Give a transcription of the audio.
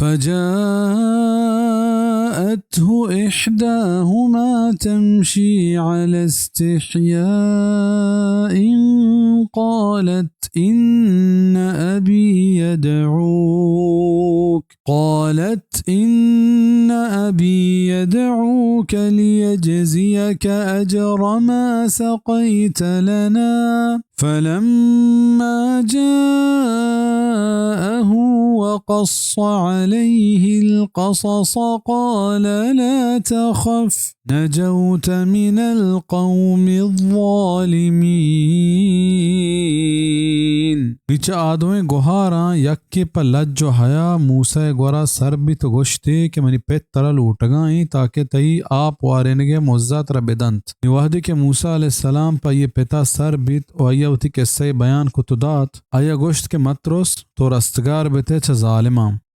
فجاءته إحداهما تمشي على استحياء قالت إن أبي يدعوك ليجزيك أجر ما سقيت لنا. فلما جاءه وقص عليه القصص قال لا تخف نجوت من القوم الظالمين. नीचे आदमें गुहारा यक्के पर लज्जो हया मूसा गोरा सर भी तो गोश्ते के मनी पे तरल उठगाई ताकि तई आप वारेनगे मुज्जत रबेदंत निवाहदे के मूसा अलैहिस्सलाम पर ये पिता सर बीत और आयवती के सही बयान कुतुदात आया गोश्त के मतरोस तो रस्तगार बेते छ जालिमा